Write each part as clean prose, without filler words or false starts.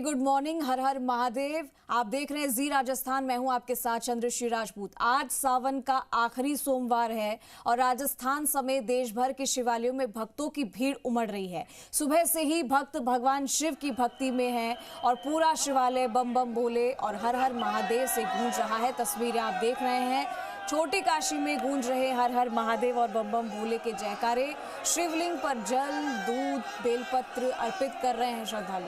Good morning, हर हर महादेव। आप देख रहे हैं जी राजस्थान। मैं हूं आपके साथ चंद्रश्री राजपूत। आज सावन का आखिरी सोमवार है और राजस्थान समेत देश भर के शिवालयों में भक्तों की भीड़ उमड़ रही है। सुबह से ही भक्त भगवान शिव की भक्ति में हैं और पूरा शिवालय बम बम बोले और हर हर महादेव से गूंज रहा है। तस्वीरें आप देख रहे हैं, छोटी काशी में गूंज रहे हर हर महादेव और बम बम भोले के जयकारे। शिवलिंग पर जल, दूध, बेलपत्र अर्पित कर रहे हैं श्रद्धालु।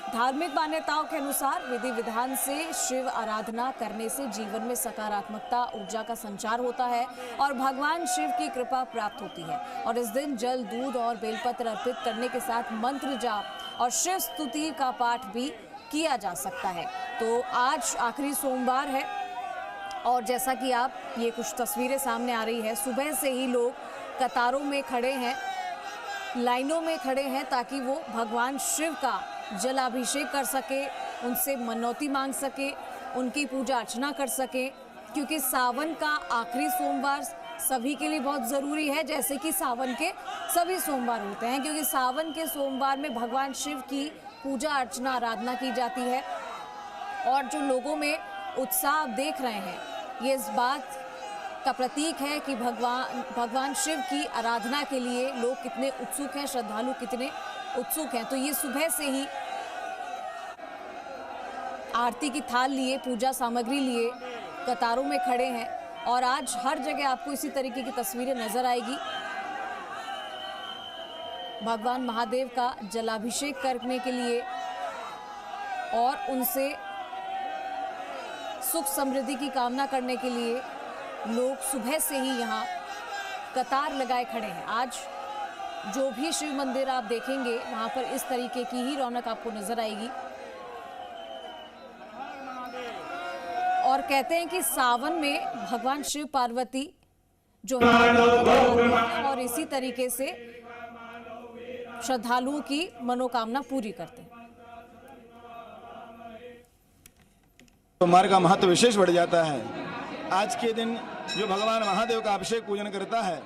धार्मिक मान्यताओं के अनुसार विधि विधान से शिव आराधना करने से जीवन में सकारात्मकता, ऊर्जा का संचार होता है और भगवान शिव की कृपा प्राप्त होती है। और इस दिन जल, दूध और बेलपत्र अर्पित करने के साथ मंत्र जाप और शिव स्तुति का पाठ भी किया जा सकता है। तो आज आखिरी सोमवार है और जैसा कि आप ये कुछ तस्वीरें सामने आ रही है, सुबह से ही लोग कतारों में खड़े हैं, लाइनों में खड़े हैं ताकि वो भगवान शिव का जलाभिषेक कर सके, उनसे मनौती मांग सके, उनकी पूजा अर्चना कर सके। क्योंकि सावन का आखिरी सोमवार सभी के लिए बहुत ज़रूरी है, जैसे कि सावन के सभी सोमवार होते हैं। क्योंकि सावन के सोमवार में भगवान शिव की पूजा अर्चना आराधना की जाती है और जो लोगों में उत्साह आप देख रहे हैं, ये इस बात का प्रतीक है कि भगवान शिव की आराधना के लिए लोग कितने उत्सुक हैं, श्रद्धालु कितने उत्सुक हैं। तो ये सुबह से ही आरती की थाल लिए, पूजा सामग्री लिए कतारों में खड़े हैं और आज हर जगह आपको इसी तरीके की तस्वीरें नजर आएगी। भगवान महादेव का जलाभिषेक करने के लिए और उनसे सुख समृद्धि की कामना करने के लिए लोग सुबह से ही यहाँ कतार लगाए खड़े हैं। आज जो भी शिव मंदिर आप देखेंगे वहां पर इस तरीके की ही रौनक आपको नजर आएगी। और कहते हैं कि सावन में भगवान शिव पार्वती जो है और इसी तरीके से श्रद्धालुओं की मनोकामना पूरी करते हैं। सोमवार का महत्व विशेष बढ़ जाता है। आज के दिन जो भगवान महादेव का अभिषेक पूजन करता है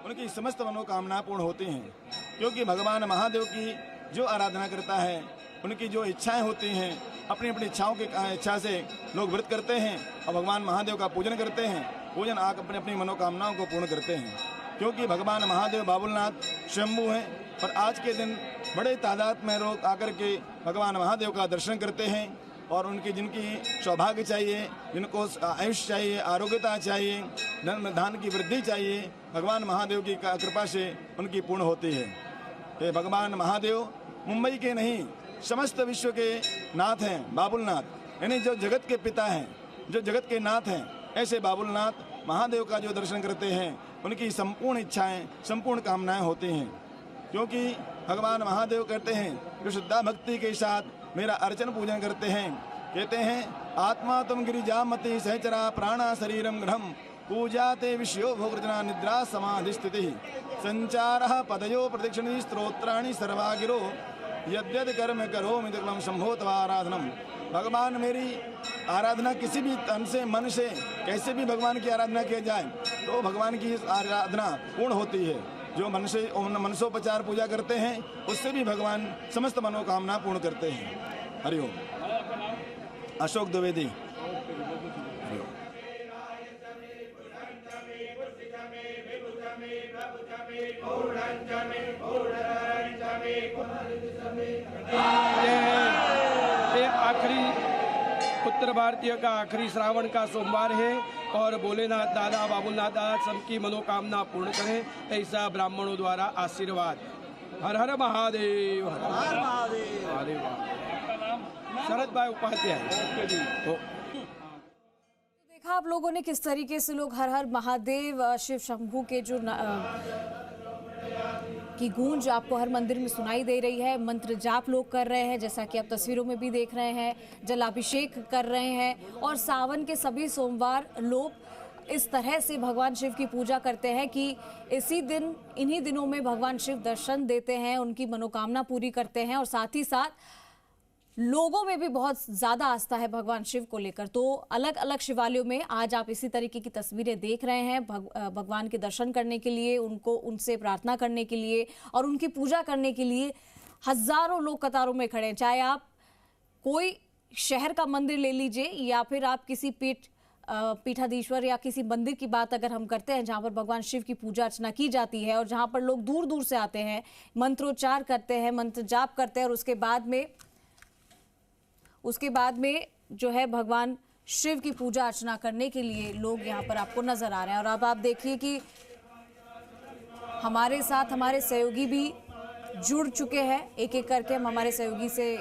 उनकी समस्त मनोकामना पूर्ण होती हैं। क्योंकि भगवान महादेव की जो आराधना करता है, उनकी जो इच्छाएं होती हैं, अपनी अपनी इच्छाओं की इच्छा से लोग व्रत करते हैं और भगवान महादेव का पूजन करते हैं। पूजन आकर अपनी अपनी मनोकामनाओं को पूर्ण करते हैं। क्योंकि भगवान महादेव बाबुलनाथ स्वयंभू हैं और आज के दिन बड़े तादाद में लोग आकर के भगवान महादेव का दर्शन करते हैं और उनकी जिनकी सौभाग्य चाहिए, जिनको आयुष चाहिए, आरोग्यता चाहिए, धन की वृद्धि चाहिए, भगवान महादेव की कृपा से उनकी पूर्ण होती है। तो भगवान महादेव मुंबई के नहीं, समस्त विश्व के नाथ हैं, बाबुलनाथ, यानी जो जगत के पिता हैं, जो जगत के नाथ हैं, ऐसे बाबुलनाथ महादेव का जो दर्शन करते हैं उनकी संपूर्ण इच्छाएं, संपूर्ण कामनाएं होती हैं। क्योंकि भगवान महादेव कहते हैं जो श्रद्धा भक्ति के साथ मेरा अर्चन पूजन करते हैं, कहते हैं आत्मा तुम गिरिजामति सहचरा प्राणा शरीरम ग्रहम पूजा ते विषयो भोगृजना निद्रा समाधि स्थिति संचार पदयो प्रदक्षिणी स्त्रोत्राणि सर्वा गिरो यद्यद कर्म करो मिदकलम शंभो तवा आराधनम। भगवान मेरी आराधना किसी भी तन से, मन से, कैसे भी भगवान की आराधना किया जाए तो भगवान की आराधना पूर्ण होती है। जो मन से मनसोपचार पूजा करते हैं उससे भी भगवान समस्त मनोकामना पूर्ण करते हैं। हरिओम। अशोक द्विवेदी। आखिरी उत्तर भारतीय का आखिरी श्रावण का सोमवार है और भोलेनाथ दादा, बाबुलनाथ दादा सबकी मनोकामना पूर्ण करें, ऐसा ब्राह्मणों द्वारा आशीर्वाद। हर हर महादेव, हर हर महादेव। शरद भाई उपाध्याय। देखा आप लोगों ने किस तरीके से लोग हर हर महादेव, शिव शंभू के जो की गूंज आपको हर मंदिर में सुनाई दे रही है। मंत्र जाप लोग कर रहे हैं, जैसा कि आप तस्वीरों में भी देख रहे हैं, जलाभिषेक कर रहे हैं। और सावन के सभी सोमवार लोग इस तरह से भगवान शिव की पूजा करते हैं कि इसी दिन, इन्हीं दिनों में भगवान शिव दर्शन देते हैं, उनकी मनोकामना पूरी करते हैं। और साथ ही साथ लोगों में भी बहुत ज़्यादा आस्था है भगवान शिव को लेकर। तो अलग अलग शिवालयों में आज आप इसी तरीके की तस्वीरें देख रहे हैं। भगवान के दर्शन करने के लिए, उनसे प्रार्थना करने के लिए और उनकी पूजा करने के लिए हजारों लोग कतारों में खड़े हैं। चाहे आप कोई शहर का मंदिर ले लीजिए या फिर आप किसी पीठाधीश्वर या किसी मंदिर की बात अगर हम करते हैं जहां पर भगवान शिव की पूजा अर्चना की जाती है और जहां पर लोग दूर दूर से आते हैं, मंत्रोच्चार करते हैं, मंत्र जाप करते हैं और उसके बाद में जो है भगवान शिव की पूजा अर्चना करने के लिए लोग यहाँ पर आपको नजर आ रहे हैं। और अब आप देखिए कि हमारे साथ हमारे सहयोगी भी जुड़ चुके हैं। एक एक करके हम हमारे सहयोगी से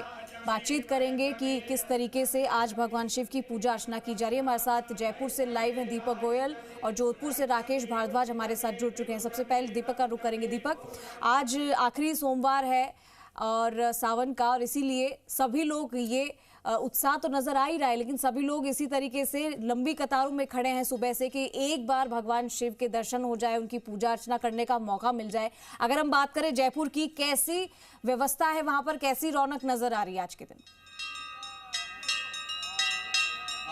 बातचीत करेंगे कि किस तरीके से आज भगवान शिव की पूजा अर्चना की जा रही है। हमारे साथ जयपुर से लाइव हैं दीपक गोयल और जोधपुर से राकेश भारद्वाज हमारे साथ जुड़ चुके हैं। सबसे पहले दीपक का रुख करेंगे। दीपक, आज आखिरी सोमवार है और सावन का, और इसीलिए सभी लोग ये उत्साह तो नजर आ ही रहा है, लेकिन सभी लोग इसी तरीके से लंबी कतारों में खड़े हैं सुबह से कि एक बार भगवान शिव के दर्शन हो जाए, उनकी पूजा अर्चना करने का मौका मिल जाए। अगर हम बात करें जयपुर की, कैसी व्यवस्था है वहां पर, कैसी रौनक नजर आ रही है आज के दिन?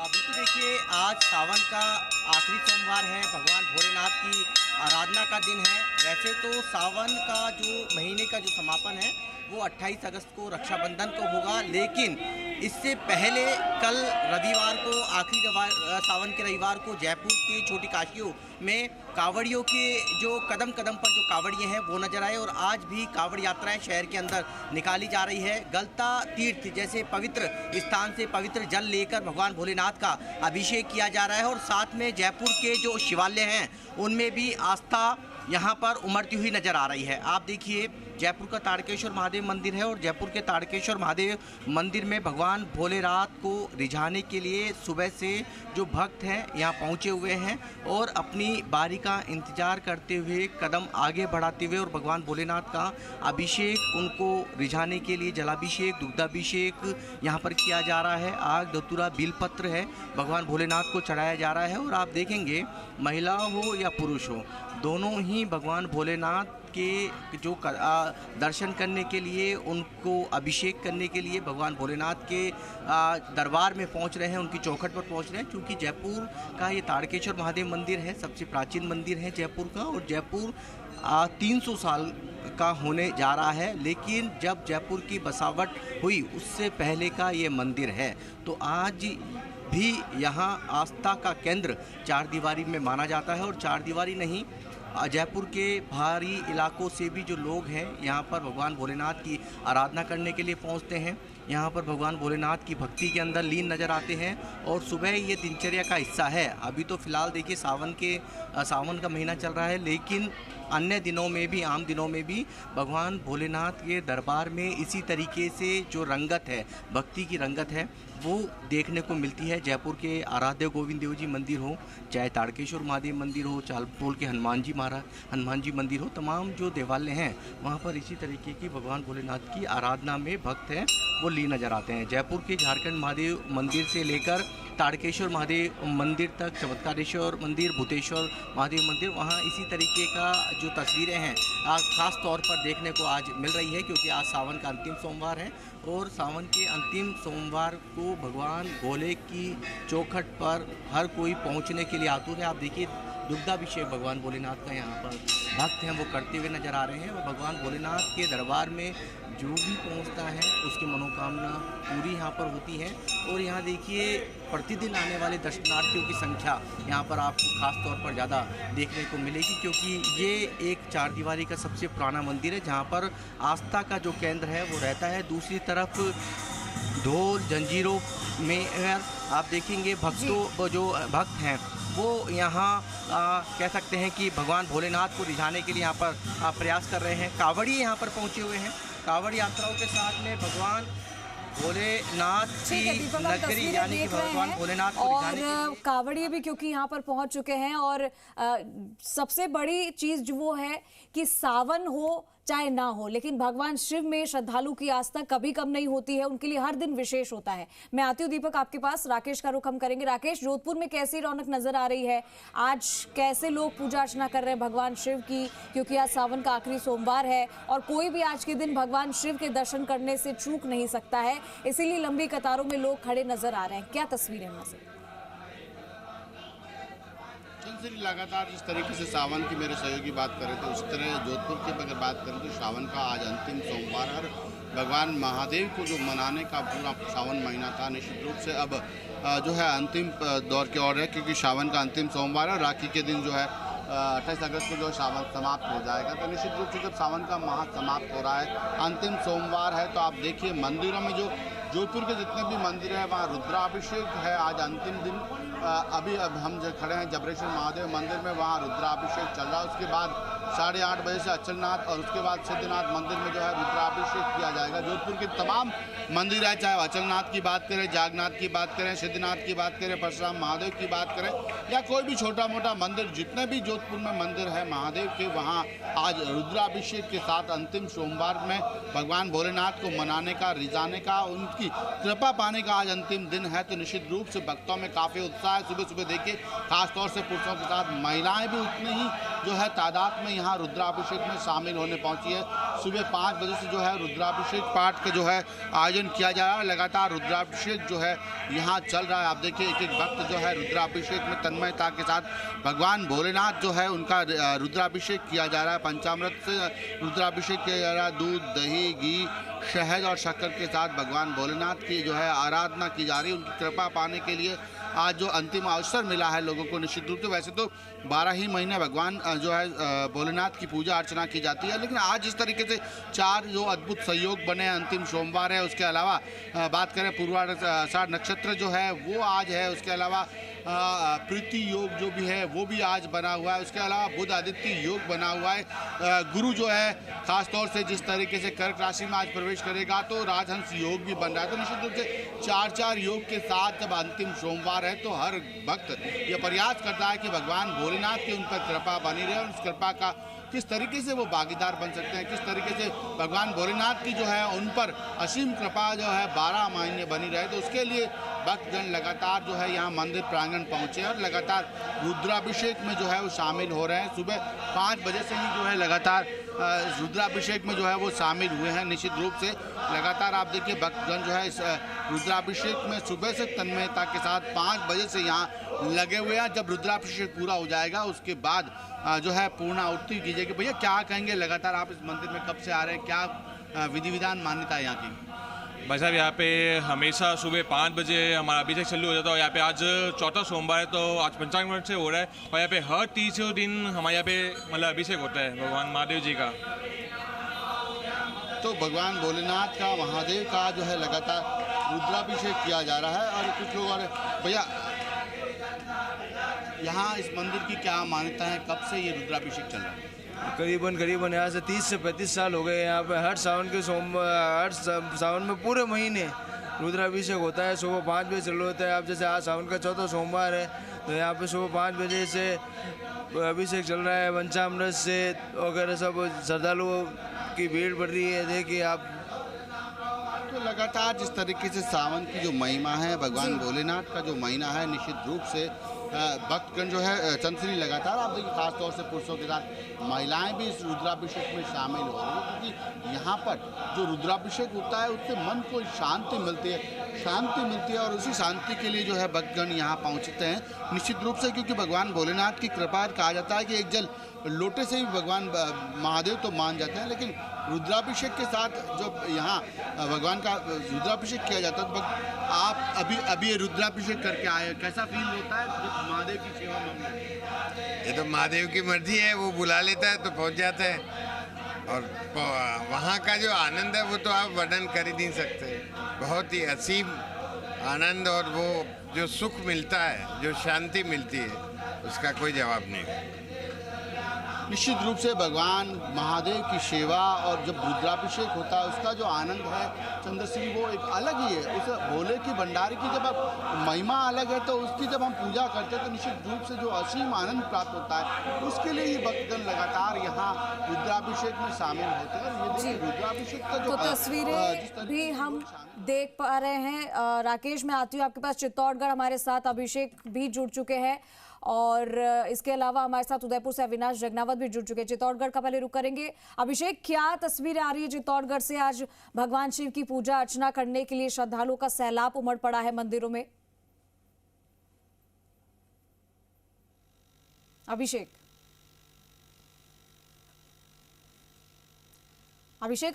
बिल्कुल, देखिए आज सावन का आखिरी सोमवार है, भगवान भोलेनाथ की आराधना का दिन है। वैसे तो सावन का जो महीने का जो समापन है वो 28 अगस्त को रक्षाबंधन को होगा, लेकिन इससे पहले कल रविवार को, आखिरी सावन के रविवार को जयपुर के छोटी काशियों में कावड़ियों के जो कदम कदम पर जो कावड़िए हैं वो नजर आए। और आज भी कावड़ यात्राएं शहर के अंदर निकाली जा रही है। गलता तीर्थ जैसे पवित्र स्थान से पवित्र जल लेकर भगवान भोलेनाथ का अभिषेक किया जा रहा है और साथ में जयपुर के जो शिवालय हैं उनमें भी आस्था यहाँ पर उमड़ती हुई नजर आ रही है। आप देखिए, जयपुर का ताड़केश्वर महादेव मंदिर है और जयपुर के ताड़केश्वर महादेव मंदिर में भगवान भोलेनाथ को रिझाने के लिए सुबह से जो भक्त हैं यहाँ पहुँचे हुए हैं और अपनी बारी का इंतजार करते हुए कदम आगे बढ़ाते हुए और भगवान भोलेनाथ का अभिषेक उनको रिझाने के लिए जलाभिषेक, दुग्धाभिषेक यहाँ पर किया जा रहा है। आग, धतूरा, बिलपत्र है भगवान भोलेनाथ को चढ़ाया जा रहा है। और आप देखेंगे महिला हो या पुरुष हो, दोनों ही भगवान भोलेनाथ के जो दर्शन करने के लिए, उनको अभिषेक करने के लिए भगवान भोलेनाथ के दरबार में पहुंच रहे हैं, उनकी चौखट पर पहुंच रहे हैं। क्योंकि जयपुर का ये ताड़केश्वर महादेव मंदिर है, सबसे प्राचीन मंदिर है जयपुर का और जयपुर 300 साल का होने जा रहा है। लेकिन जब जयपुर की बसावट हुई उससे पहले का ये मंदिर है। तो आज भी यहाँ आस्था का केंद्र चारदीवारी में माना जाता है। और चारदीवारी नहीं, जयपुर के बाहरी इलाकों से भी जो लोग हैं यहाँ पर भगवान भोलेनाथ की आराधना करने के लिए पहुँचते हैं। यहाँ पर भगवान भोलेनाथ की भक्ति के अंदर लीन नज़र आते हैं और सुबह ये दिनचर्या का हिस्सा है। अभी तो फ़िलहाल देखिए सावन का महीना चल रहा है, लेकिन अन्य दिनों में भी, आम दिनों में भी भगवान भोलेनाथ के दरबार में इसी तरीके से जो रंगत है, भक्ति की रंगत है, वो देखने को मिलती है। जयपुर के आराध्य गोविंद देव जी मंदिर हो, चाहे ताड़केश्वर महादेव मंदिर हो, चालपोल के हनुमान जी मंदिर हो, तमाम जो देवालय हैं वहाँ पर इसी तरीके की भगवान भोलेनाथ की आराधना में भक्त हैं वो ली नज़र आते हैं। जयपुर के झारखंड महादेव मंदिर से लेकर ताड़केश्वर महादेव मंदिर तक, चमत्कारेश्वर मंदिर, भूतेश्वर महादेव मंदिर, वहाँ इसी तरीके का जो तस्वीरें हैं ख़ास तौर पर देखने को आज मिल रही है। क्योंकि आज सावन का अंतिम सोमवार है और सावन के अंतिम सोमवार को भगवान भोले की चौखट पर हर कोई पहुंचने के लिए आतुर है। आप देखिए, दुग्धाभिषेक भगवान भोलेनाथ का यहाँ पर भक्त हैं वो करते हुए नजर आ रहे हैं। और भगवान भोलेनाथ के दरबार में जो भी पहुँचता है उसकी मनोकामना पूरी यहाँ पर होती है। और यहाँ देखिए, प्रतिदिन आने वाले दर्शनार्थियों की संख्या यहाँ पर आपको खास तौर पर ज़्यादा देखने को मिलेगी। क्योंकि ये एक चारदीवारी का सबसे पुराना मंदिर है जहाँ पर आस्था का जो केंद्र है वो रहता है। दूसरी तरफ ढोल जंजीरों में आप देखेंगे भक्तों, जो भक्त हैं वो यहाँ कह सकते हैं कि भगवान भोलेनाथ को रिझाने के लिए यहाँ पर प्रयास कर रहे हैं। कावड़िए यहाँ पर पहुँचे हुए हैं। कावड़ यात्राओं के साथ में भगवान भोलेनाथ की नगरी यानी कि भगवान भोलेनाथ को रिझाने के लिए कावड़िए भी क्योंकि यहाँ पर पहुँच चुके हैं। और सबसे बड़ी चीज़ जो वो है कि सावन हो चाहे ना हो, लेकिन भगवान शिव में श्रद्धालु की आस्था कभी कम नहीं होती है, उनके लिए हर दिन विशेष होता है। मैं आती हूँ दीपक आपके पास, राकेश का रुख हम करेंगे। राकेश, जोधपुर में कैसी रौनक नजर आ रही है आज? कैसे लोग पूजा अर्चना कर रहे हैं भगवान शिव की, क्योंकि आज सावन का आखिरी सोमवार है और कोई भी आज के दिन भगवान शिव के दर्शन करने से चूक नहीं सकता है, इसीलिए लंबी कतारों में लोग खड़े नजर आ रहे हैं। क्या तस्वीरें हैं से? लगातार जिस तरीके से सावन की मेरे सहयोगी बात कर रहे थे, उस तरह जोधपुर की अगर बात करें तो सावन का आज अंतिम सोमवार है। भगवान महादेव को जो मनाने का पूरा सावन महीना था, निश्चित रूप से अब जो है अंतिम दौर की ओर है, क्योंकि सावन का अंतिम सोमवार है। राखी के दिन जो है 28 अगस्त को जो सावन समाप्त हो जाएगा। तो निश्चित रूप से जब सावन का माह समाप्त हो रहा है, अंतिम सोमवार है, तो आप देखिए मंदिरों में जो जोधपुर के जितने भी मंदिर हैं वहाँ रुद्राभिषेक है। आज अंतिम दिन अभी अब हम जो खड़े हैं जबरेश्वर महादेव मंदिर में, वहाँ रुद्राभिषेक चल रहा है। उसके बाद 8:30 बजे से अचलनाथ और उसके बाद सिद्धनाथ मंदिर में जो है रुद्राभिषेक किया जाएगा। जोधपुर के तमाम मंदिर है, चाहे अचलनाथ की बात करें, जागनाथ की बात करें, सिद्धनाथ की बात करें, परशुराम महादेव की बात करें, या कोई भी छोटा मोटा मंदिर, जितने भी जोधपुर में मंदिर है महादेव के, वहाँ आज रुद्राभिषेक के साथ अंतिम सोमवार में भगवान भोलेनाथ को मनाने का, रिझाने का, उनकी कृपा पाने का आज अंतिम दिन है। तो निश्चित रूप से भक्तों में काफ़ी उत्साह है। सुबह सुबह देखिए खासतौर से पुरुषों के साथ महिलाएं भी उतनी ही जो है तादाद में यहाँ रुद्राभिषेक में शामिल होने पहुंची है। सुबह 5 बजे से जो है रुद्राभिषेक पाठ का जो है आयोजन किया जा रहा है। लगातार रुद्राभिषेक जो है यहाँ चल रहा है। आप देखिए एक एक भक्त जो है रुद्राभिषेक में तन्मयता के साथ भगवान भोलेनाथ जो है उनका रुद्राभिषेक किया जा रहा है। पंचामृत से रुद्राभिषेक किया जा रहा है। दूध, दही, घी, शहद और शक्कर के साथ भगवान भोलेनाथ की जो है आराधना की जा रही है। उनकी कृपा पाने के लिए आज जो अंतिम अवसर मिला है लोगों को, निश्चित रूप से वैसे तो 12 ही महीने भगवान जो है भोलेनाथ की पूजा अर्चना की जाती है, लेकिन आज इस तरीके से 4 जो अद्भुत संयोग बने, अंतिम सोमवार है। उसके अलावा बात करें पूर्वाषाढ़ नक्षत्र जो है वो आज है। उसके अलावा प्रीति योग जो भी है वो भी आज बना हुआ है। उसके अलावा बुध आदित्य योग बना हुआ है। गुरु जो है खासतौर से जिस तरीके से कर्क राशि में आज प्रवेश करेगा तो राजहंस योग भी बन रहा है। तो निश्चित रूप से 4 योग के साथ जब अंतिम सोमवार है तो हर भक्त ये प्रयास करता है कि भगवान भोलेनाथ की उन पर कृपा बनी रहे और उस कृपा का किस तरीके से वो भागीदार बन सकते हैं, किस तरीके से भगवान भोलेनाथ की जो है उन पर असीम कृपा जो है 12 महीने बनी रहे। तो उसके लिए भक्तजन लगातार जो है यहाँ मंदिर प्रांगण पहुँचे और लगातार रुद्राभिषेक में जो है वो शामिल हो रहे हैं। सुबह 5 बजे से ही जो है लगातार रुद्राभिषेक में जो है वो शामिल हुए हैं। निश्चित रूप से लगातार आप देखिए भक्तजन जो है इस रुद्राभिषेक में सुबह से तन्मयता के साथ 5 बजे से यहाँ लगे हुए हैं। जब रुद्राभिषेक पूरा हो जाएगा उसके बाद जो है पूर्ण आहुति की जाएगी। भैया क्या कहेंगे, लगातार आप इस मंदिर में कब से आ रहे हैं, क्या विधि विधान मान्यता है यहाँ की? भाई साहब यहाँ पे हमेशा सुबह 5 बजे हमारा अभिषेक चालू हो जाता है। यहाँ पे आज 4था सोमवार है तो आज 55 मिनट से हो रहा है और यहाँ पे हर तीसरे दिन हमारे यहाँ पे मतलब अभिषेक होता है भगवान महादेव जी का। तो भगवान भोलेनाथ का, महादेव का जो है लगातार रुद्राभिषेक किया जा रहा है। और कुछ लोग और भैया यहाँ इस मंदिर की क्या मान्यता है, कब से ये रुद्राभिषेक चल रहा है? करीबन यहाँ से 30 से 35 साल हो गए। यहाँ पे हर सावन में पूरे महीने रुद्राभिषेक होता है। सुबह 5 बजे चालू होता है। अब जैसे आज सावन का 4था सोमवार है तो यहाँ पे सुबह 5 बजे से अभिषेक चल रहा है। पंचामृत से वगैरह सब श्रद्धालुओं की भीड़ बढ़ रही है। देखिए आप तो लगातार जिस तरीके से सावन की जो महिमा है, भगवान भोलेनाथ का जो महीना है, निश्चित रूप से भक्तगण जो है चंद्रश्री लगातार आप देखिए खासतौर से पुरुषों के साथ महिलाएं भी इस रुद्राभिषेक में शामिल हो रही है, क्योंकि यहाँ पर जो रुद्राभिषेक होता है उससे मन को शांति मिलती है और उसी शांति के लिए जो है भक्तगण यहाँ पहुँचते हैं निश्चित रूप से। क्योंकि भगवान भोलेनाथ की कृपा कहा जाता है कि एक जल लोटे से ही भगवान महादेव तो मान जाते हैं, लेकिन रुद्राभिषेक के साथ जब यहाँ भगवान का रुद्राभिषेक किया जाता है तो आप अभी ये रुद्राभिषेक करके आए, कैसा फील होता है जब महादेव की सेवा में? ये तो महादेव की मर्जी है, वो बुला लेता है तो पहुँच जाता है। और वहाँ का जो आनंद है वो तो आप वर्णन कर ही नहीं सकते। बहुत ही असीम आनंद और वो जो सुख मिलता है, जो शांति मिलती है, उसका कोई जवाब नहीं। निश्चित रूप से भगवान महादेव की सेवा और जब रुद्राभिषेक होता है उसका जो आनंद है चंद्रश्री वो एक अलग ही है। उस भोले की भंडारी की जब महिमा अलग है तो उसकी जब हम पूजा करते हैं तो निश्चित रूप से जो असीम आनंद प्राप्त होता है उसके लिए ही भक्तगण लगातार यहाँ रुद्राभिषेक में शामिल होते हैं। और ये रुद्राभिषेक का जो तस्वीरें भी हम देख पा रहे हैं। राकेश, मैं आती हूँ आपके पास। चित्तौड़गढ़ हमारे साथ अभिषेक भी जुड़ चुके हैं और इसके अलावा हमारे साथ उदयपुर से अविनाश जगनावत भी जुड़ चुके हैं। चित्तौड़गढ़ का पहले रुक करेंगे। अभिषेक, क्या तस्वीरें आ रही है चित्तौड़गढ़ से? आज भगवान शिव की पूजा अर्चना करने के लिए श्रद्धालुओं का सैलाब उमड़ पड़ा है मंदिरों में। अभिषेक,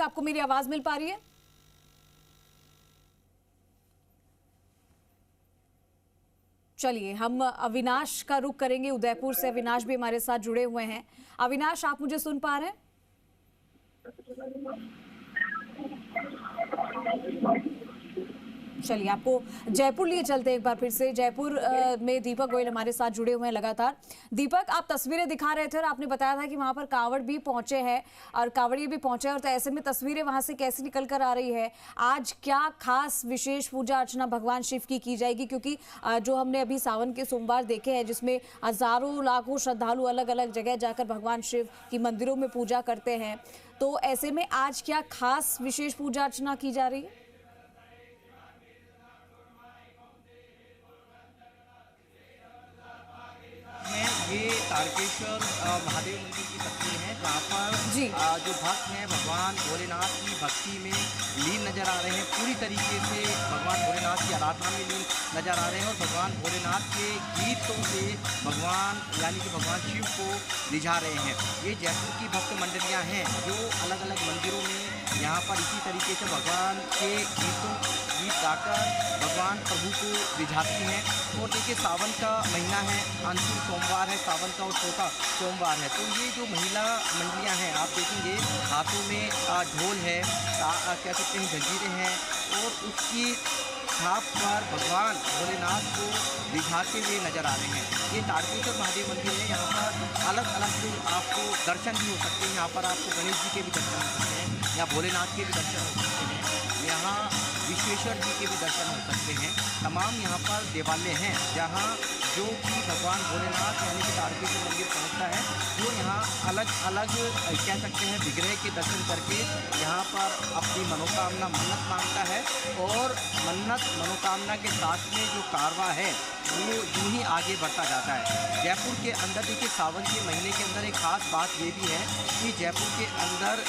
आपको मेरी आवाज मिल पा रही है? चलिए हम अविनाश का रुख करेंगे उदयपुर से। अविनाश भी हमारे साथ जुड़े हुए हैं। अविनाश, आप मुझे सुन पा रहे हैं? चलिए आपको जयपुर लिए चलते हैं एक बार फिर से। जयपुर में दीपक गोयल हमारे साथ जुड़े हुए हैं लगातार। दीपक, आप तस्वीरें दिखा रहे थे और आपने बताया था कि वहां पर कांवड़ भी पहुंचे हैं और कांवड़िए भी पहुंचे हैं, और तो ऐसे में तस्वीरें वहां से कैसी निकल कर आ रही है? आज क्या खास विशेष पूजा अर्चना भगवान शिव की जाएगी? क्योंकि जो हमने अभी सावन के सोमवार देखे हैं जिसमें हजारों लाखों श्रद्धालु अलग अलग जगह जाकर भगवान शिव की मंदिरों में पूजा करते हैं, तो ऐसे में आज क्या खास विशेष पूजा अर्चना की जा रही है? ये तारकेश्वर महादेव मंदिर की तस्वीर है जहाँ पर जो भक्त हैं भगवान भोलेनाथ की भक्ति में लीन नजर आ रहे हैं। पूरी तरीके से भगवान भोलेनाथ की आराधना में लीन नजर आ रहे हैं और भगवान भोलेनाथ के गीतों से भगवान यानी कि भगवान शिव को रिझा रहे हैं। ये जयपुर की भक्त मंडलियाँ हैं जो अलग अलग मंदिरों में यहाँ पर इसी तरीके से भगवान के गीत गाकर भगवान प्रभु को रिझाती हैं। और देखिए सावन का महीना है, अंतिम सोमवार है सावन का और चौथा सोमवार है, तो ये जो महिला मंडलियाँ हैं आप देखेंगे हाथों में ढोल है, क्या कहते हैं जंजीरें हैं, और उसकी छाप पर भगवान भोलेनाथ को रिझाते हुए नजर आ रहे हैं। ये तारकेश्वर महादेव मंदिर है, यहाँ पर अलग अलग जो आपको दर्शन भी हो सकते हैं। यहाँ पर आपको गणेश जी के भी दर्शन हो सकते हैं या भोलेनाथ के भी दर्शन हो सकते हैं, यहाँ विश्वेश्वर जी के भी दर्शन हो सकते हैं। तमाम यहाँ पर देवालय हैं जहाँ जो कि भगवान भोलेनाथ यानी कि तारकेश्वर मंदिर पहुँचता है, जो यहाँ अलग अलग कह सकते हैं विग्रह के दर्शन करके यहाँ पर अपनी मनोकामना मन्नत मांगता है, और मन्नत मनोकामना के साथ में जो कारवा है वो यूँ ही आगे बढ़ता जाता है। जयपुर के अंदर देखिए सावन के महीने के अंदर एक ख़ास बात ये भी है कि जयपुर के अंदर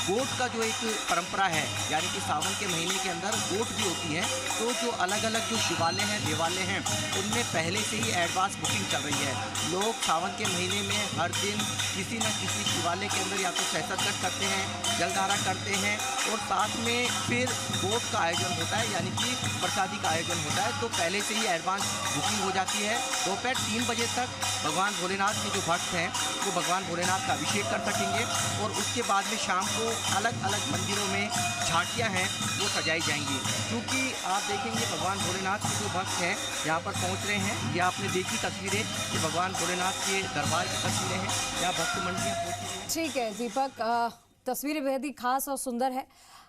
गोट का जो एक परंपरा है, यानी कि सावन के महीने के अंदर गोट भी होती है। तो जो अलग अलग जो शिवालय हैं देवालय हैं उनमें पहले से ही एडवांस बुकिंग चल रही है। लोग सावन के महीने में हर दिन किसी न किसी शिवालय के अंदर या तो सहसतगढ़ करते हैं, जलधारा करते हैं, और साथ में फिर गोट का आयोजन होता है यानी कि प्रसादी का आयोजन होता है। तो पहले से ही एडवांस बुकिंग हो जाती है। दोपहर 3 बजे तक भगवान भोलेनाथ के जो भक्त हैं वो भगवान भोलेनाथ का अभिषेक कर सकेंगे, और उसके बाद में शाम को अलग अलग मंदिरों में झांकियाँ हैं वो सजाई जाएंगी। क्योंकि आप देखेंगे भगवान भोलेनाथ के जो भक्त हैं यहाँ पर पहुँच रहे हैं। ये आपने देखी तस्वीरें कि भगवान भोलेनाथ के दरबार की तस्वीरें हैं, यहाँ भक्त मंडलियाँ पहुँची हैं। ठीक है दीपक, तस्वीरें बेहद ही खास और सुंदर है।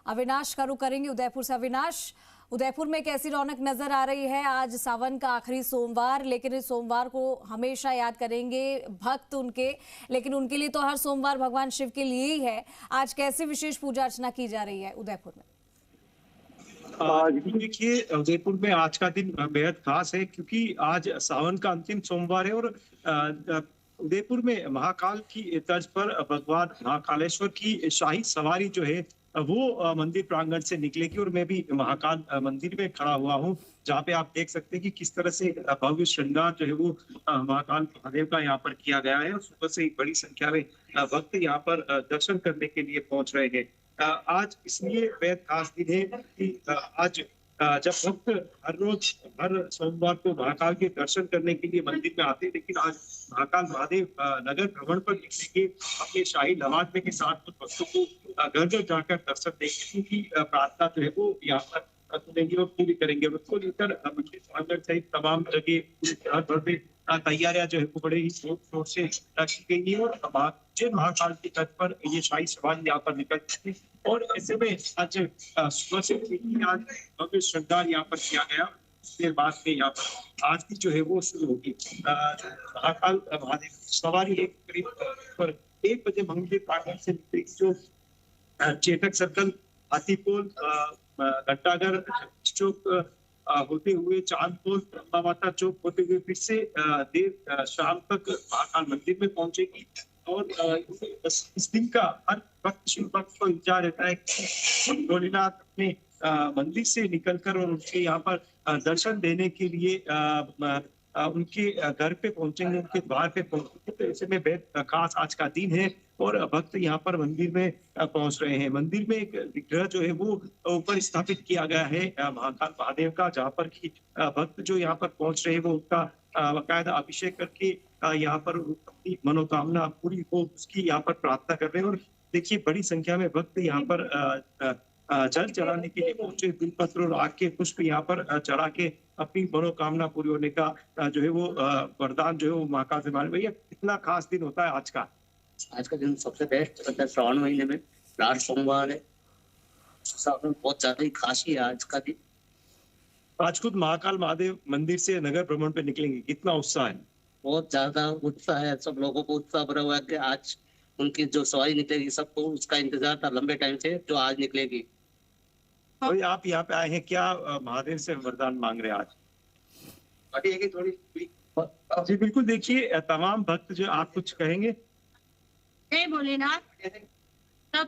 अविनाश का रुख करेंगे उदयपुर से। अविनाश, उदयपुर में कैसी रौनक नजर आ रही है? आज सावन का आखिरी सोमवार, लेकिन इस सोमवार को हमेशा याद करेंगे भक्त उनके, लेकिन उनके लिए तो हर सोमवार भगवान शिव के लिए ही है। आज कैसी विशेष पूजा अर्चना की जा रही है उदयपुर में? देखिए उदयपुर में आज का दिन बेहद खास है क्योंकि आज सावन का अंतिम सोमवार है, और उदयपुर में महाकाल की तर्ज पर भगवान महाकालेश्वर की शाही सवारी जो है वो मंदिर प्रांगण से निकलेगी। और मैं भी महाकाल मंदिर में खड़ा हुआ हूँ जहाँ पे आप देख सकते हैं कि किस तरह से भव्य श्रृंगार जो है वो महाकाल महादेव का यहाँ पर किया गया है, और सुबह से ही बड़ी संख्या में भक्त यहाँ पर दर्शन करने के लिए पहुंच रहे हैं। आज इसलिए बेहद खास दिन है कि आज जब भक्त हर रोज हर सोमवार को महाकाल के दर्शन करने के लिए मंदिर में आते हैं, लेकिन आज महाकाल महादेव नगर भ्रमण पर निकलेंगे अपने शाही लवाजमे के साथ भक्तों को घर घर जाकर दर्शन देंगे, उनकी प्रार्थना जो है वो यहाँ पर सुनेंगे और पूरी करेंगे। और उसको लेकर मंदिर प्रांगण सहित तमाम जगह भर में तैयारियां जो है वो बड़े ही जोर शोर से की गई है, और महाकाल के तट पर ये शाही सवारी यहाँ पर निकल सकती है। और ऐसे में आज सुबह से आज श्रद्धांजलि यहाँ पर किया गया, देर बाद में यहाँ पर आरती जो है वो शुरू होगी। महाकाल महादेव सवारी एक करीब 1 बजे मंदिर प्रांगण से निकलेगी, जो चेतक सर्कल, हाथीपोल, घंटाघर चौक होते हुए चांदपोल, ब्रह्मा माता चौक होते हुए फिर से देर शाम तक महाकाल मंदिर में पहुंचेगी। और इस दिन का हर भक्त शिव भक्त को इंतजार रहता है कि भोलेनाथ अपने मंदिर से निकलकर और उनके यहाँ पर दर्शन देने के लिए उनके घर पे पहुंचेंगे, उनके द्वार पे पहुंचेंगे। तो ऐसे में बेहद खास आज का दिन है। और भक्त यहाँ पर मंदिर में पहुंच रहे हैं। मंदिर में एक विग्रह जो है वो ऊपर स्थापित किया गया है महाकाल महादेव का, जहाँ पर की भक्त जो यहाँ पर पहुंच रहे हैं वो उनका बाकायदा अभिषेक करके यहाँ पर अपनी मनोकामना पूरी हो उसकी यहाँ पर प्रार्थना कर रहे हैं। और देखिए बड़ी संख्या में भक्त यहाँ पर जल चढ़ाने के लिए पहुंचे, बिलपत्र और आग के पुष्प यहाँ पर चढ़ा के अपनी मनोकामना पूरी होने का जो है वो वरदान जो है वो महाकाल से मांगे। भैया कितना खास दिन होता है आज का? आज का दिन सबसे बेस्ट होता है, श्रावण महीने में लास्ट सोमवार है, बहुत ज्यादा ही खास ही है आज का दिन। आज खुद महाकाल महादेव मंदिर से नगर भ्रमण पे निकलेंगे, कितना उत्साह है? बहुत ज्यादा उत्साह है, सब लोगों को उत्साह भरा हुआ है कि आज उनकी जो सवारी निकलेगी, सबको उसका इंतजार था लंबे टाइम से, जो आज निकलेगी। तो आप यहाँ पे आए हैं, क्या महादेव से वरदान मांग रहे हैं आज? जी बिल्कुल, देखिए तमाम भक्त जो, आप कुछ कहेंगे? जय भोलेनाथ, सब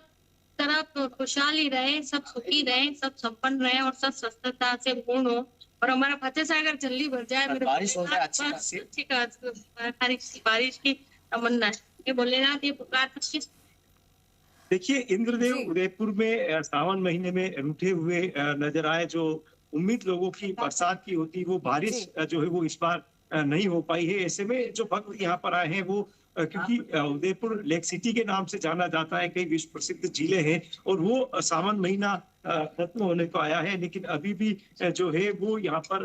तरफ खुशहाली रहे, सब सुखी रहे, सब संपन्न रहे और सब स्वस्थता से पूर्ण हो और हमारा फतेह सागर जल्दी भर जाए। बारिश हो जाए अच्छी बारिश की तमन्ना है। ये भोलेनाथ ये पुकार। देखिए इंद्रदेव उदयपुर में सावन महीने में रूठे हुए नजर आए। जो उम्मीद लोगों की बरसात की होती, वो बारिश जो है वो इस बार नहीं हो पाई है। ऐसे में जो भक्त यहाँ पर आए हैं वो, क्योंकि उदयपुर लेक सिटी के नाम से जाना जाता है, कई विश्व प्रसिद्ध झीलें हैं और वो सावन महीना खत्म होने को आया है, लेकिन अभी भी जो है वो यहाँ पर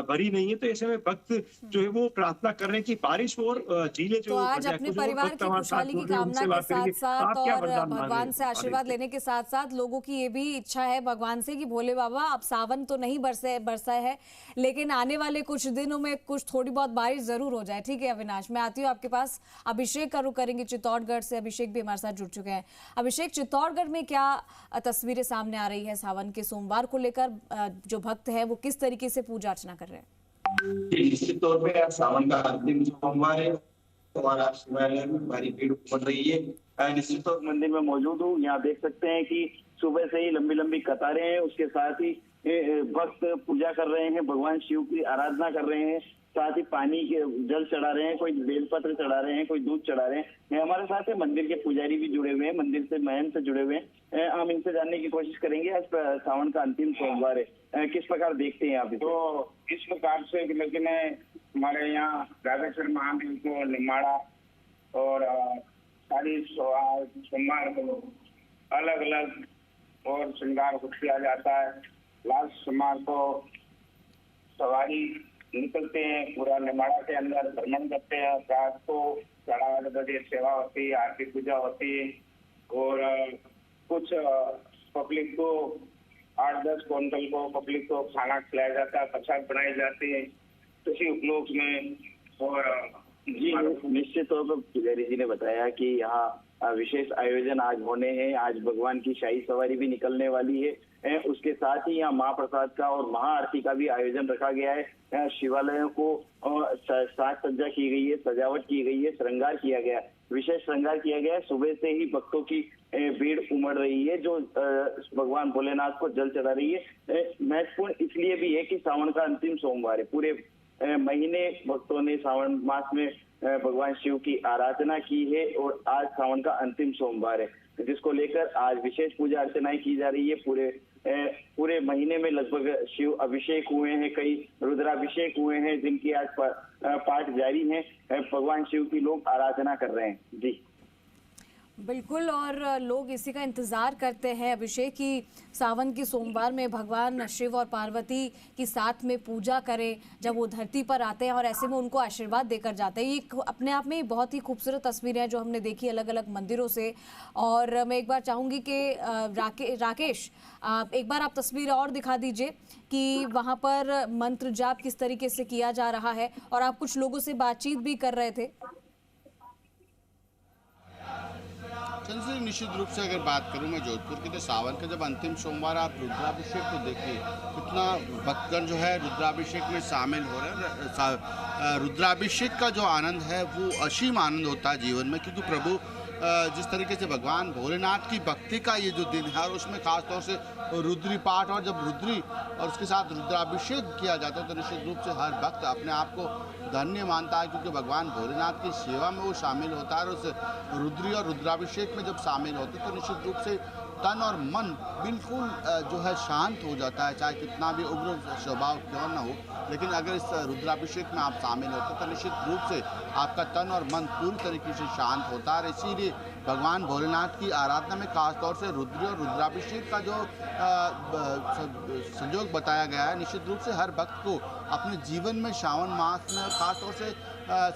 भरी नहीं है। तो ऐसे में भक्त जो है वो प्रार्थना कर रहे हैं कि बारिश हो और झीलें जो, तो आज अपने परिवार की खुशहाली की कामना के साथ साथ और भगवान से आशीर्वाद लेने के साथ साथ लोगों की ये भी इच्छा है भगवान से कि भोले बाबा अब सावन तो नहीं बरसा है, लेकिन आने वाले कुछ दिनों में कुछ थोड़ी बहुत बारिश जरूर हो जाए। ठीक है अविनाश, मैं आती हूँ आपके पास। अभिषेक का रुख करेंगे चित्तौड़गढ़ से। अभिषेक भी हमारे साथ जुड़ चुके हैं। अभिषेक, चित्तौड़गढ़ में क्या तस्वीरें सामने आ रही है सावन के सोमवार को लेकर? जो भक्त है वो किस तरीके से पूजा अर्चना कर रहे हैं? निश्चित तौर पे आज सावन का अंतिम सोमवार है, हमारा शिवालय में भारी भीड़ उमड़ रही है। निश्चित तौर मंदिर में मौजूद हूँ, यहाँ देख सकते हैं कि सुबह से ही लंबी लंबी कतारें हैं। उसके साथ ही भक्त पूजा कर रहे हैं, भगवान शिव की आराधना कर रहे हैं, साथ ही पानी के जल चढ़ा रहे हैं, कोई बेलपत्र चढ़ा रहे हैं, कोई दूध चढ़ा रहे हैं। हमारे साथ मंदिर के पुजारी भी जुड़े हुए हैं, मंदिर से महंत से जुड़े हुए हैं। हम इनसे जानने की कोशिश करेंगे, आज सावन का अंतिम सोमवार है, किस प्रकार देखते हैं आप? तो इस प्रकार से लेकिन हमारे यहाँ राधाकृष्ण महादेव को निमाड़ा और सारी सोमवार को अलग अलग और श्रृंगार किया जाता है। लास्ट सोमवार को सवारी निकलते हैं, पूरा निमाड़ा के अंदर भ्रमण करते हैं। रात को 8:30 बजे सेवा होती है, आरती पूजा होती है और कुछ पब्लिक को 8-10 क्विंटल को पब्लिक को खाना खिलाया जाता है, प्रसाद बनाई जाती है किसी उपलक्ष्य में। और जी निश्चित तौर पर पुजारी जी ने बताया कि यहाँ विशेष आयोजन आज होने हैं। आज भगवान की शाही सवारी भी निकलने वाली है। उसके साथ ही यहाँ महाप्रसाद का और महाआरती का भी आयोजन रखा गया है। शिवालयों को साज सज्जा की गई है, सजावट की गई है, श्रृंगार किया गया है, विशेष श्रृंगार किया गया है। सुबह से ही भक्तों की भीड़ उमड़ रही है जो भगवान भोलेनाथ को जल चढ़ा रही है। महत्वपूर्ण इसलिए भी है कि सावन का अंतिम सोमवार है। पूरे महीने भक्तों ने सावन मास में भगवान शिव की आराधना की है और आज सावन का अंतिम सोमवार है, जिसको लेकर आज विशेष पूजा अर्चनाएं की जा रही है। पूरे महीने में लगभग शिव अभिषेक हुए हैं, कई रुद्राभिषेक हुए हैं जिनकी आज पाठ जारी है। भगवान शिव की लोग आराधना कर रहे हैं। जी बिल्कुल, और लोग इसी का इंतज़ार करते हैं अभिषेक की सावन की सोमवार में भगवान शिव और पार्वती की साथ में पूजा करें जब वो धरती पर आते हैं और ऐसे में उनको आशीर्वाद देकर जाते हैं। ये अपने आप में बहुत ही खूबसूरत तस्वीरें हैं जो हमने देखी अलग अलग मंदिरों से। और मैं एक बार चाहूँगी कि राकेश एक बार आप तस्वीर और दिखा दीजिए कि वहाँ पर मंत्र जाप किस तरीके से किया जा रहा है और आप कुछ लोगों से बातचीत भी कर रहे थे। निश्चित रूप से अगर बात करूं मैं जोधपुर की, तो सावन का जब अंतिम सोमवार आप रुद्राभिषेक को देखिए, कितना भक्तगण जो है रुद्राभिषेक में शामिल हो रहे हैं। रुद्राभिषेक का जो आनंद है वो असीम आनंद होता है जीवन में, क्योंकि प्रभु जिस तरीके से भगवान भोलेनाथ की भक्ति का ये जो दिन है और उसमें खास तौर से रुद्री पाठ और जब रुद्री और उसके साथ रुद्राभिषेक किया जाता है तो निश्चित रूप से हर भक्त अपने आप को धन्य मानता है, क्योंकि भगवान भोलेनाथ की सेवा में वो शामिल होता है और उस रुद्री और रुद्राभिषेक में जब शामिल होते तो निश्चित रूप से तन और मन बिल्कुल जो है शांत हो जाता है, चाहे कितना भी उग्र स्वभाव क्यों न हो। लेकिन अगर इस रुद्राभिषेक में आप शामिल होते तो निश्चित रूप से आपका तन और मन पूरी तरीके से शांत होता है। इसीलिए भगवान भोलेनाथ की आराधना में खास तौर से रुद्री और रुद्राभिषेक का जो संयोग बताया गया है, निश्चित रूप से हर भक्त को अपने जीवन में श्रावण मास में खास तौर से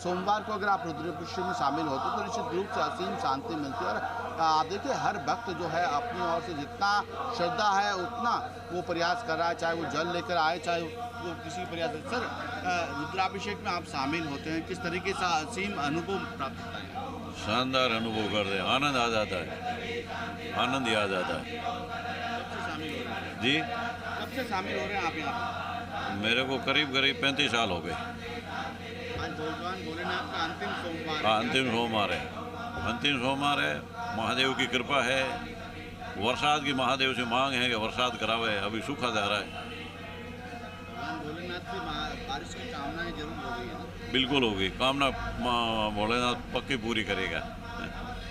सोमवार को अगर आप रुद्राभिषेक में शामिल होते तो निश्चित रूप से असीम शांति मिलती है। और आप देखिए हर भक्त जो है अपनी ओर से जितना श्रद्धा है उतना वो प्रयास कर रहा है, चाहे वो जल लेकर आए चाहे वो किसी प्रयास। सर, रुद्राभिषेक में आप शामिल होते हैं, किस तरीके से असीम अनुभव प्राप्त होता है? शानदार अनुभव करते हैं, आनंद आ जाता है, आनंद ही आ जाता है। जी, कब से शामिल हो रहे हैं आप यहाँ? मेरे को करीब 35 साल हो गए। आज भगवान भोलेनाथ का अंतिम सोमवार। हाँ, अंतिम सोमवार है, अंतिम सोमवार है। महादेव की कृपा है, बरसात की महादेव से मांग है कि बरसात करावे, अभी सूखा जा रहा है। भगवान भोलेनाथ से बारिश की कामनाएं जरूर हो गई है। बिल्कुल होगी, कामना भोलेनाथ पक्की पूरी करेगा।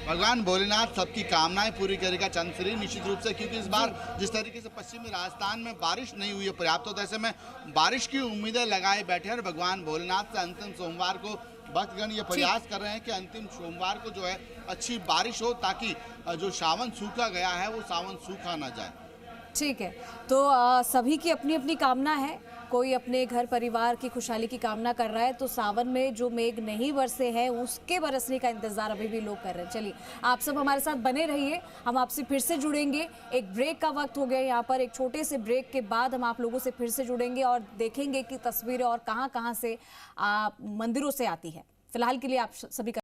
भगवान भोलेनाथ सबकी कामनाएं पूरी करेगा चंद्रश्री, निश्चित रूप से, क्योंकि इस बार जिस तरीके से पश्चिमी राजस्थान में बारिश नहीं हुई है पर्याप्त, तो ऐसे में बारिश की उम्मीदें लगाए बैठे हैं। भगवान भोलेनाथ से अंतिम सोमवार को भक्तगण ये प्रयास कर रहे हैं कि अंतिम सोमवार को जो है अच्छी बारिश हो, ताकि जो सावन सूखा गया है वो सावन सूखा ना जाए। ठीक है, तो सभी की अपनी अपनी कामना है। कोई अपने घर परिवार की खुशहाली की कामना कर रहा है, तो सावन में जो मेघ नहीं बरसे हैं उसके बरसने का इंतजार अभी भी लोग कर रहे हैं। चलिए, आप सब हमारे साथ बने रहिए, हम आपसे फिर से जुड़ेंगे। एक ब्रेक का वक्त हो गया यहाँ पर, एक छोटे से ब्रेक के बाद हम आप लोगों से फिर से जुड़ेंगे और देखेंगे कि तस्वीरें और कहाँ से मंदिरों से आती है। फिलहाल के लिए आप सभी का